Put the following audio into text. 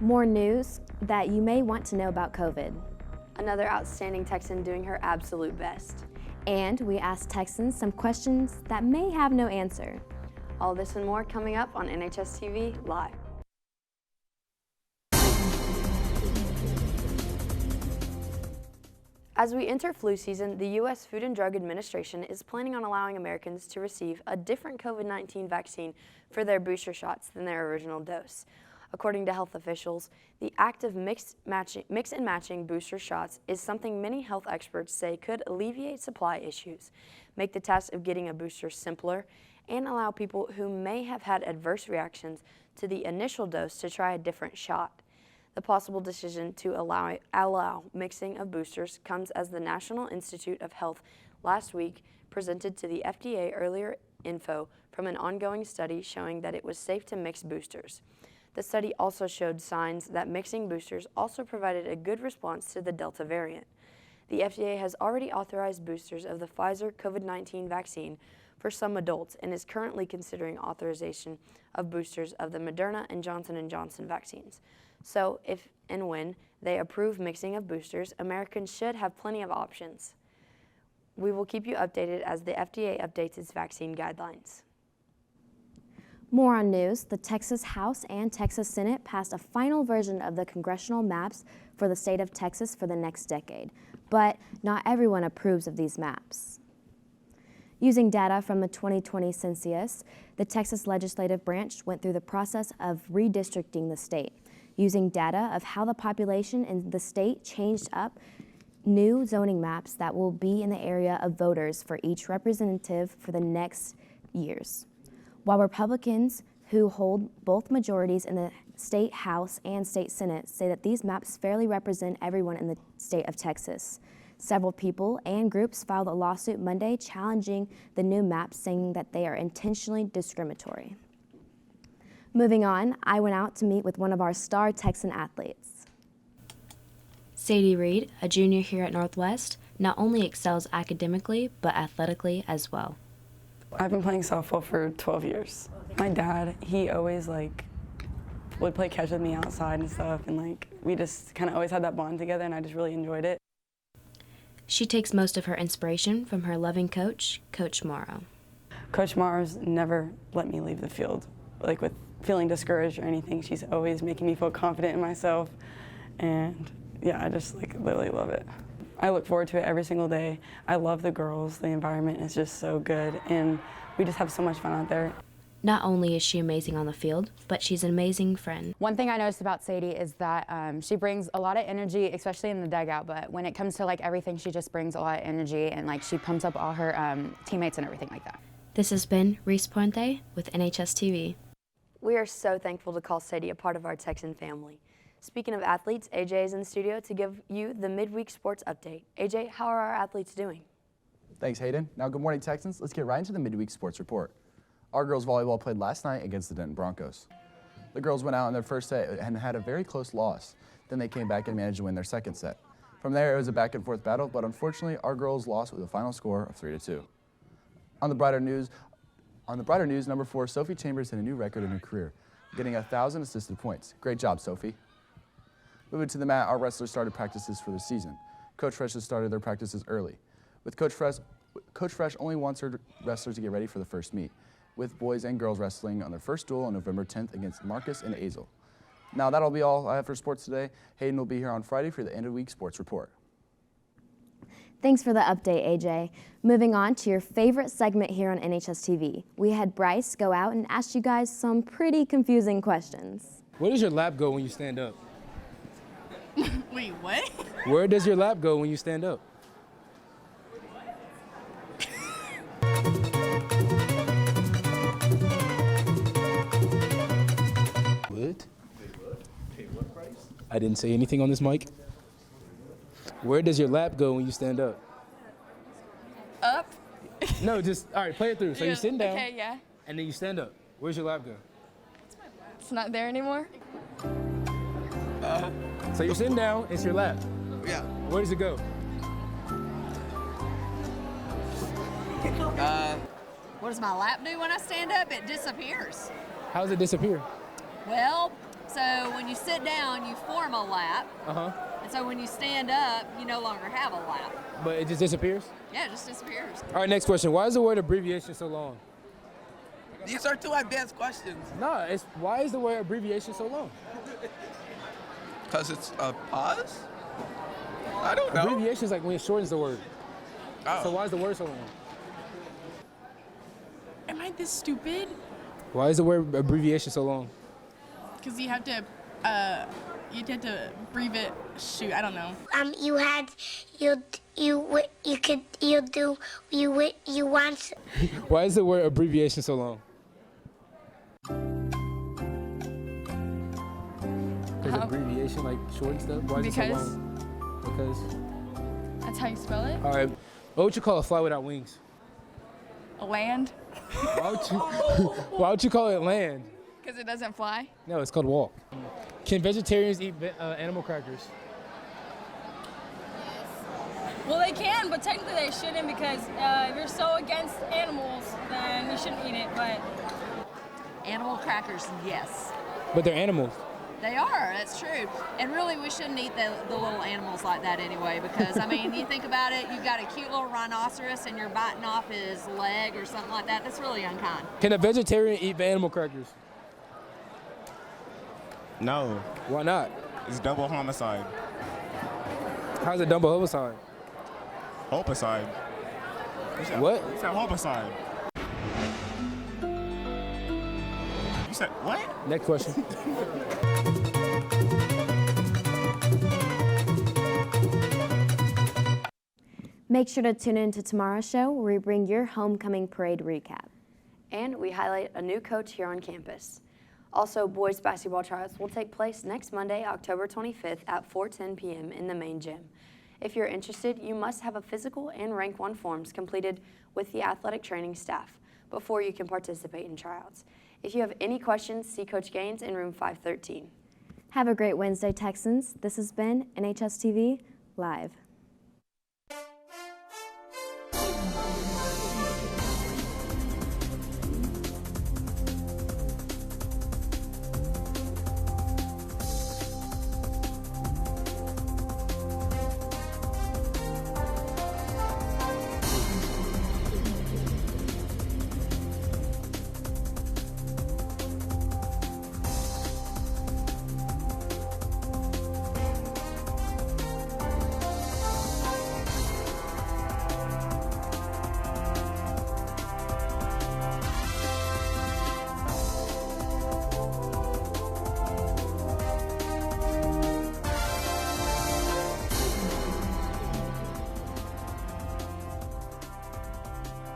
More news that you may want to know about COVID. Another outstanding Texan doing her absolute best. And we asked Texans some questions that may have no answer. All this and more coming up on NHSTV Live. As we enter flu season, the U.S. Food and Drug Administration is planning on allowing Americans to receive a different COVID-19 vaccine for their booster shots than their original dose. According to health officials, the act of mix and matching booster shots is something many health experts say could alleviate supply issues, make the task of getting a booster simpler, and allow people who may have had adverse reactions to the initial dose to try a different shot. The possible decision to allow mixing of boosters comes as the National Institute of Health last week presented to the FDA earlier info from an ongoing study showing that it was safe to mix boosters. The study also showed signs that mixing boosters also provided a good response to the Delta variant. The FDA has already authorized boosters of the Pfizer COVID-19 vaccine for some adults and is currently considering authorization of boosters of the Moderna and Johnson & Johnson vaccines. So if and when they approve mixing of boosters, Americans should have plenty of options. We will keep you updated as the FDA updates its vaccine guidelines. More on news, the Texas House and Texas Senate passed a final version of the congressional maps for the state of Texas for the next decade, but not everyone approves of these maps. Using data from the 2020 census, the Texas legislative branch went through the process of redistricting the state, using data of how the population in the state changed up new zoning maps that will be in the area of voters for each representative for the next years. While Republicans who hold both majorities in the state House and state Senate say that these maps fairly represent everyone in the state of Texas. Several people and groups filed a lawsuit Monday challenging the new maps, saying that they are intentionally discriminatory. Moving on, I went out to meet with one of our star Texan athletes. Sadie Reed, a junior here at Northwest, not only excels academically, but athletically as well. I've been playing softball for 12 years. My dad, he always would play catch with me outside and stuff, and we just kind of always had that bond together, and I just really enjoyed it. She takes most of her inspiration from her loving coach, Coach Morrow. Coach Morrow's never let me leave the field, with feeling discouraged or anything. She's always making me feel confident in myself, and yeah, I just literally love it. I look forward to it every single day. I love the girls. The environment is just so good, and we just have so much fun out there. Not only is she amazing on the field, but she's an amazing friend. One thing I noticed about Sadie is that she brings a lot of energy, especially in the dugout, but when it comes to everything, she just brings a lot of energy, and she pumps up all her teammates and everything like that. This has been Reese Puente with NHSTV. We are so thankful to call Sadie a part of our Texan family. Speaking of athletes, AJ is in the studio to give you the midweek sports update. AJ, how are our athletes doing? Thanks, Hayden. Now, good morning, Texans. Let's get right into the midweek sports report. Our girls volleyball played last night against the Denton Broncos. The girls went out in their first set and had a very close loss. Then they came back and managed to win their second set. From there, it was a back-and-forth battle, but unfortunately, our girls lost with a final score of 3-2. On the brighter news, number 4, Sophie Chambers hit a new record in her career, getting 1,000 assisted points. Great job, Sophie. Moving to the mat, our wrestlers started practices for the season. Coach Fresh has started their practices early. With Coach Fresh only wants her wrestlers to get ready for the first meet, with boys and girls wrestling on their first duel on November 10th against Marcus and Azel. Now that'll be all I have for sports today. Hayden will be here on Friday for the end of week sports report. Thanks for the update, AJ. Moving on to your favorite segment here on NHSTV. We had Bryce go out and ask you guys some pretty confusing questions. Where does your lap go when you stand up? Wait, what? Where does your lap go when you stand up? What? I didn't say anything on this mic. Where does your lap go when you stand up? Up? No, just, all right, play it through. So you're sitting down. Okay, yeah. And then you stand up. Where's your lap go? It's not there anymore. So you're sitting down, it's your lap. Yeah. Where does it go? What does my lap do when I stand up? It disappears. How does it disappear? Well, So when you sit down, you form a lap. And so when you stand up, you no longer have a lap. But it just disappears? Yeah, it just disappears. All right, next question. Why is the word abbreviation so long? These are two advanced questions. No, why is the word abbreviation so long? Because it's a pause? I don't know. Abbreviation is like when it shortens the word. Oh. So why is the word so long? Am I this stupid? Why is the word abbreviation so long? Because you have to breathe it. Shoot, I don't know. You want. Why is the word abbreviation so long? Because abbreviation like shorten stuff? Why is it so long? Because. That's how you spell it? All right. What would you call a fly without wings? A land? Why would you call it land? Because it doesn't fly? No, it's called walk. Can vegetarians eat animal crackers? Well, they can, but technically they shouldn't because if you're so against animals, then you shouldn't eat it, but... Animal crackers, yes. But they're animals. They are, that's true. And really, we shouldn't eat the little animals like that anyway, because, I mean, you think about it, you've got a cute little rhinoceros and you're biting off his leg or something like that. That's really unkind. Can a vegetarian eat animal crackers? No. Why not? It's double homicide. How's it double homicide? Homicide. What? You said homicide. You said what? Next question. Make sure to tune in to tomorrow's show where we bring your homecoming parade recap. And we highlight a new coach here on campus. Also, boys basketball tryouts will take place next Monday, October 25th at 4:10 p.m. in the main gym. If you're interested, you must have a physical and Rank 1 forms completed with the athletic training staff before you can participate in tryouts. If you have any questions, see Coach Gaines in room 513. Have a great Wednesday, Texans. This has been NHSTV Live.